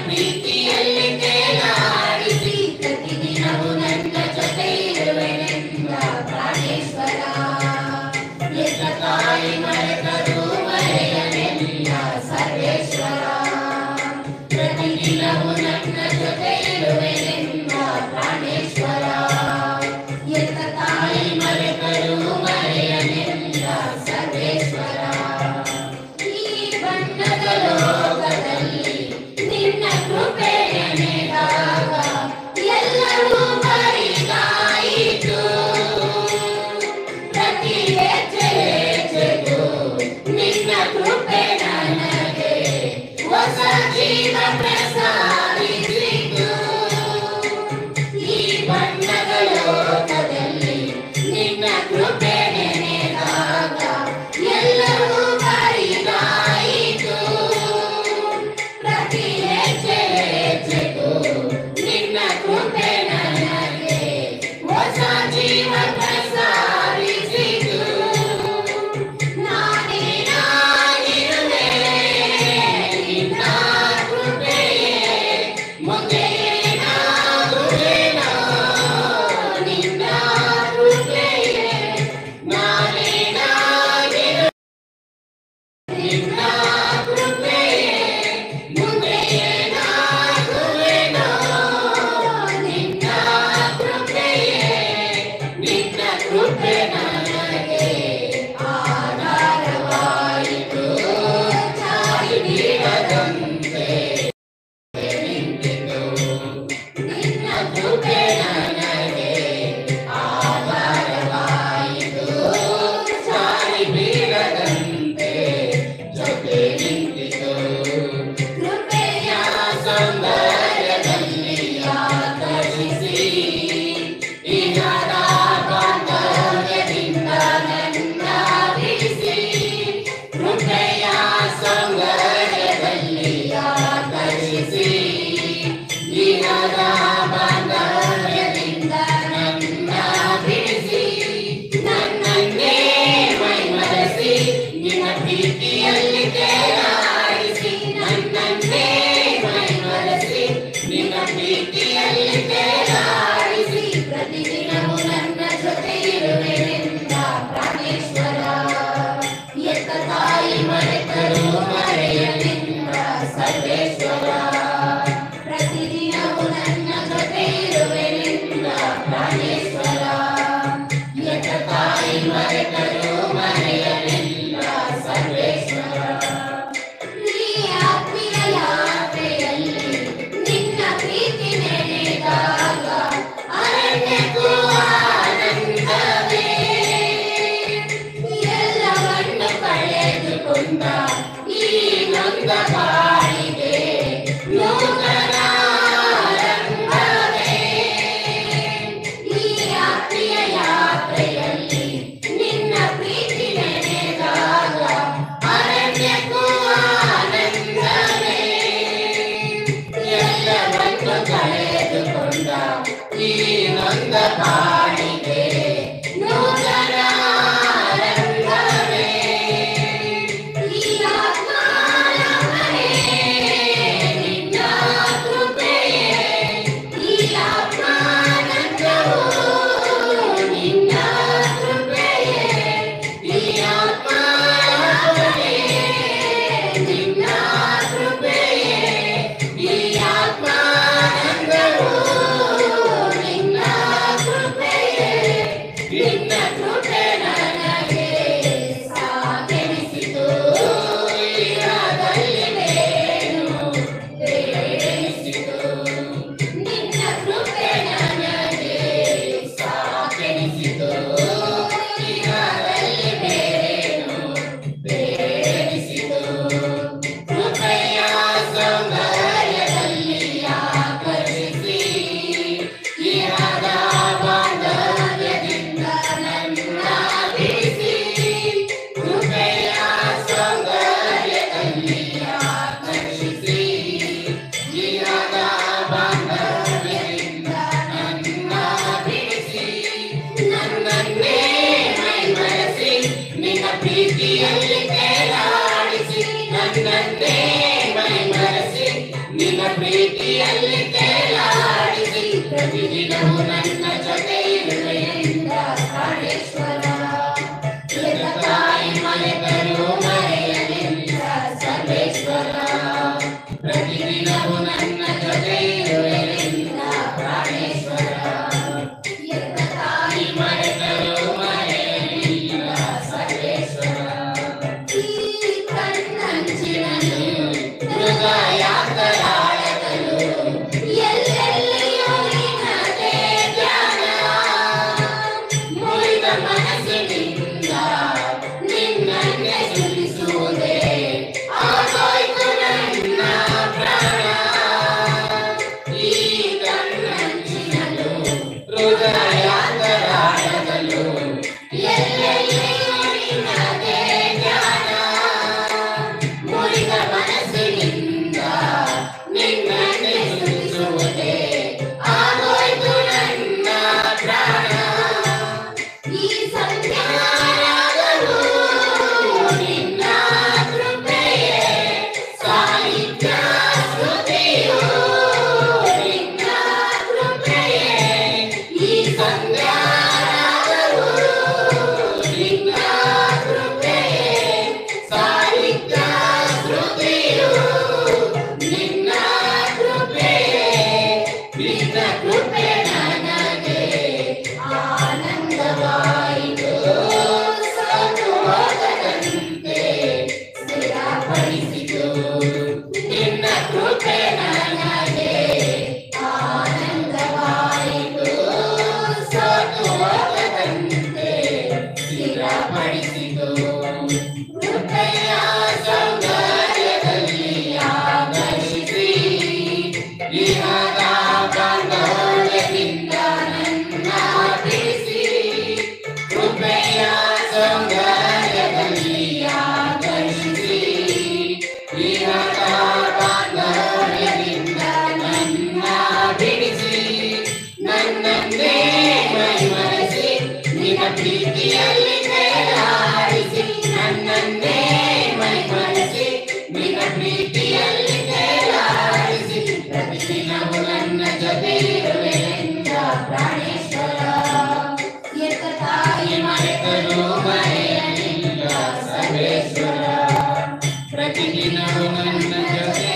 ಪ್ರೀತಿಯಲ್ಲಿ ತೇಲಾಡಿಸಿ ಪ್ರತಿದಿನವೂ ನನ್ನ ಜೊತೆ ಇರುವೆನೆಂದ ಪ್ರಾಣೇಶ್ವರ. ಎತ್ತ ತಾಯಿ ಮರೆತರೂ ಮರೆಯಲಿಲ್ಲ ಸರ್ವೇಶ್ವರ. ಪ್ರತಿದಿನವೂ ನನ್ನ ಜೊತೆ ಇರುವೆನೆಂದ ಪ್ರಾಣೇಶ್ವರ. ಎತ್ತ ತಾಯಿ ಮರೆತರೂ ಮರೆಯಲಿಲ್ಲ ಸರ್ವೇಶ್ವರ. ಈ ಬಣ್ಣದ ಲೋಕದಲ್ಲಿ ನಿನ್ನ ಕೃಪೆ ನೆನೆದಾಗ ಎಲ್ಲವೂ ಬರಿದಾಯಿತು. ಪ್ರತಿ ಹೆಜ್ಜೆ ಹೆಜ್ಜೆಗೂ ನಿನ್ನ ಕೃಪೆ ನನಗೆ ಹೊಸ ಜೀವ ಪ್ರಸಾದಿಸಿತು. ಈ ಬಣ್ಣದ ಲೋಕದಲ್ಲಿ ನಿನ್ನ ಕೃಪೆ ನೆನೆದಾಗ ಎಲ್ಲವೂ ಬರಿದಾಯಿತು. ಪ್ರತಿ ಹೆಜ್ಜೆ ಹೆಜ್ಜೆಗೂ ನಿನ್ನ ಕೃಪೆ ನನಗೆ ಹೊಸ ಜೀವ ಪ್ರಸಾದಿಸಿತು. ನಾನೇನಾಗಿರುವೆ ನಿನ್ನ ಕೃಪೆಯೇ, ಮುಂದೆ ಏನಾಗುವೆನೋ ನಿನ್ನ ಕೃಪೆಯೇ. ನಾನೇನಾಗಿರುವೆ ನಿನ್ನ ಕೃಪೆಯೇ, ಮುಂದೆ ಏನಾಗುವೆನೋ ನಿನ್ನ ಕೃಪೆಯೇ. ನಿನ್ನ ಕೃಪೆ ನನಗೆ ಆಧಾರವಾಯಿತು. ಚಾರಿ ಬೀಳದಂತೆ ನಿಂತಿತು. ನಿನ್ನ ಕೃಪೆ ನನಗೆ ಆಧಾರವಾಯಿತು. ಚಾರಿ ಬೀಳದಂತೆ ಜೊತೆ ನಿಂತಿತು. ಕೃಪೆಯ ಸೌಂದರ್ಯದಲ್ಲಿ ಆಕರ್ಷಿಸಿ ಇಹದ ಬಾಂಧವ್ಯದಿಂದ ನನ್ನ ಬಿಡಿಸಿ. ಕೃಪೆಯ ಸೌಂದರ್ಯದಲ್ಲಿ ಆಕರ್ಷಿಸಿ ಇಹದ ಬಾಂಧವ್ಯದಿಂದ ನನ್ನ ಬಿಡಿಸಿ. ನನ್ನನ್ನೇ ಮೈಮರೆಸಿ ನಿನ್ನ ಪ್ರೀತಿಯಲ್ಲಿ ತೇಲಾಡಿಸಿ. ನನ್ನನ್ನೇ ಮೈಮರೆಸಿ ನಿನ್ನ ಪ್ರೀತಿಯಲ್ಲಿ ತೇಲಾಡಿಸಿ. ಪ್ರತಿದಿನವೂ ನನ್ನ ಜೊತೆ ಇರುವೆನೆಂದ ಪ್ರಾಣೇಶ್ವರ. ಎತ್ತ ತಾಯಿ ಮರೆತರೂ ಮರೆಯಲಿಲ್ಲ ಸರ್ವೇಶ್ವರ. ಪ್ರತಿದಿನವೂ ನನ್ನ ಜೊತೆ ಇರುವೆನೆಂದ ಪ್ರಾಣೇಶ್ವರ. ಎತ್ತ ತಾಯಿ ಮರೆತರೂ ಮರೆಯಲಿಲ್ಲ ಸರ್ವೇಶ್ವರ. ಈ ಆತ್ಮೀಯ ಯಾತ್ರೆಯಲ್ಲಿ ನಿನ್ನ ಪ್ರೀತಿ ನೆನೆದಾಗ ಅರಣ್ಯಕ್ಕೂ ಆನಂದವೇ. ಎಲ್ಲವನ್ನು ಕಳೆದುಕೊಂಡ ಈ ನೊಂದ ಬಾಳಿಗೆ ನೂತನ ಆರಂಭವೇ. ಈ ಆತ್ಮೀಯ ಯಾತ್ರೆಯಲ್ಲಿ ನಿನ್ನ ಪ್ರೀತಿ ನೆನೆದಾಗ ಅರಣ್ಯಕ್ಕೂ ಆನಂದವೇ. ಎಲ್ಲವನ್ನು ಕಳೆದುಕೊಂಡ ಈ ನೊಂದ ಬಾಳಿಗೆ ನೂತನ ಆರಂಭವೇ. ಈ ಆತ್ಮಾನಂದವೇ ನಿನ್ನ ಕೃಪೆಯೇ. ಈ ಆತ್ಮಾನಂದವೂ ನಿನ್ನ ಕೃಪೆಯೇ. ಈ ಆತ್ಮಾನಂದವೇ ನಿನ್ನ ಕೃಪೆಯೇ. ಈ ಆತ್ಮಾನಂದವೂ ನಿನ್ನ ಕೃಪೆಯೇ. ನಿನ್ನ ಕೃಪೆ ನನಗೆ ಸಾಕೆನಿಸಿತು. ಇಹದಲ್ಲಿ ಬೇರೇನು ಬೇರೆನಿಸಿತು. ನಿನ್ನ ಕೃಪೆ ನನಗೆ ಸಾಕೆನಿಸಿತು. ಇಹದಲ್ಲಿ ಬೇರೇನು ಬೇರೆನಿಸಿತು. ಕೃಪೆಯ ಸೌಂದರ್ಯದಲ್ಲಿ ಆಕರ್ಷಿಸಿ ಇಹದ ಬಾಂಧವ್ಯದಿಂದ ನನ್ನ ಬಿಡಿಸಿ. ಕೃಪೆಯ ಸೌಂದರ್ಯದಲ್ಲಿ ಆಕರ್ಷಿಸಿ ಇಹದ ಬಾಂಧವ್ಯದಿಂದ ನನ್ನ ಬಿಡಿಸಿ. ನನ್ನನ್ನೇ ಮೈಮರೆಸಿ ನಿನ್ನ ಪ್ರೀತಿಯಲ್ಲಿ ತೇಲಾಡಿಸಿ. ನನ್ನನ್ನೇ ಮೈಮರೆಸಿ ನಿನ್ನ ಪ್ರೀತಿಯಲ್ಲಿ ತೇಲಾಡಿಸಿ ಪ್ರತಿದಿನವೂ ನನ್ನ ಜೊತೆ ಇರುವೆಯಿಂದ ಪ್ರಾಣೇಶ್ವರ. ತಾಯಿ ಮರೆತರೂ ಮರೆಯಲಿಲ್ಲ ಸರ್ವೇಶ್ವರ. ಪ್ರತಿದಿನವೂ ನನ್ನ ಜೊತೆ ಇರುವೆಯಿಂದ ಪ್ರಾಣೇಶ್ವರ. ತಾಯಿ ಮರೆತರೂ ಮರೆಯಲಿಲ್ಲ ಸರ್ವೇಶ್ವರ. ಈ ಕಣ್ಣಂಚಿನನು ಹೃದಯಾಂತರಾಳದಲ್ಲೂ ಎಲ್ಲೆಲ್ಲಿಯೂ ನಿನ್ನದೇ ಧ್ಯಾನ. ಮುರಿದ ಮನಸ್ಸಿನಿಂದ ನಿನ್ನನ್ನೇ ಸ್ತುತಿಸುವುದೇ ಆಗೋಯ್ತು ನನ್ನ ಪ್ರಾಣ. ಈ ಕಣ್ಣಂಚಿನಲ್ಲೂ ಹೃದಯಾಂತರಾಳದಲ್ಲೂ ಎಲ್ಲೆಲ್ಲಿಯೂ ನಿನ್ನದೇ ಧ್ಯಾನ. ಮುರಿದ ಮನಸ್ಸಿನಿಂದ ನಿನ್ನನ್ನೇ ಸ್ತುತಿಸುವುದೇ ಆಗೋಯ್ತು ನನ್ನ ಪ್ರಾಣ. ಈ ಸಂಧ್ಯಾರಾಗವು ನಿನ್ನ ಕೃಪೆಯೇ, ಸಾಹಿತ್ಯ ಸ್ತುತಿಯು ನಿನ್ನ ಕೃಪೆಯೇ. ಈ ಸಂಧ್ಯಾರಾಗವು ನಿನ್ನ ಕೃಪೆಯೇ, ಸಾಹಿತ್ಯ ಸ್ತುತಿಯು ನಿನ್ನ ಕೃಪೆಯೇ. ನಿನ್ನ ಕೃಪೆ ನನಗೆ ಆನಂದವಾಯಿತು, ಸಂತೋಷದಂತೆ ಸ್ಥಿರಪಡಿಸಿತು. ನಿನ್ನ ಕೃಪೆ ನನಗೆ ಆನಂದವಾಯಿತು, ಸಂತೋಷದಂತೆ ಸ್ಥಿರಪಡಿಸಿತು. ಕೃಪೆಯ ಸೌಂದರ್ಯದಲ್ಲಿ ಆಕರ್ಷಿಸಿ ಇಹದ ಬಾಂಧವ್ಯದಿಂದ ನನ್ನ ಬಿಡಿಸಿ. ಕೃಪೆಯ ಸೌಂದರ್ಯದಲ್ಲಿ ಆಕರ್ಷಿಸಿ ಇಹದ ಬಾಂಧವ್ಯದಿಂದ ನನ್ನ ಬಿಡಿಸಿ. ನನ್ನನ್ನೇ ಮೈಮರೆಸಿ ನಿನ್ನ ಪ್ರೀತಿಯಲ್ಲಿ ತೇಲಾಡಿಸಿ. ನನ್ನನ್ನೇ ಮೈಮರೆಸಿ ನಿನ್ನ ಪ್ರೀತಿಯಲ್ಲಿ ತೇಲಾಡಿಸಿ. ಪ್ರತಿದಿನವೂ ನನ್ನ ಜೊತೆ ಇರುವೆಯಿಂದ ಪ್ರಾಣೇಶ್ವರ. ಎತ್ತ ತಾಯಿ ಮರೆತರೂ ಮರೆಯಲಿಲ್ಲ ಸರ್ವೇಶ್ವರ. ಪ್ರತಿದಿನವೂ ನನ್ನ ಜೊತೆ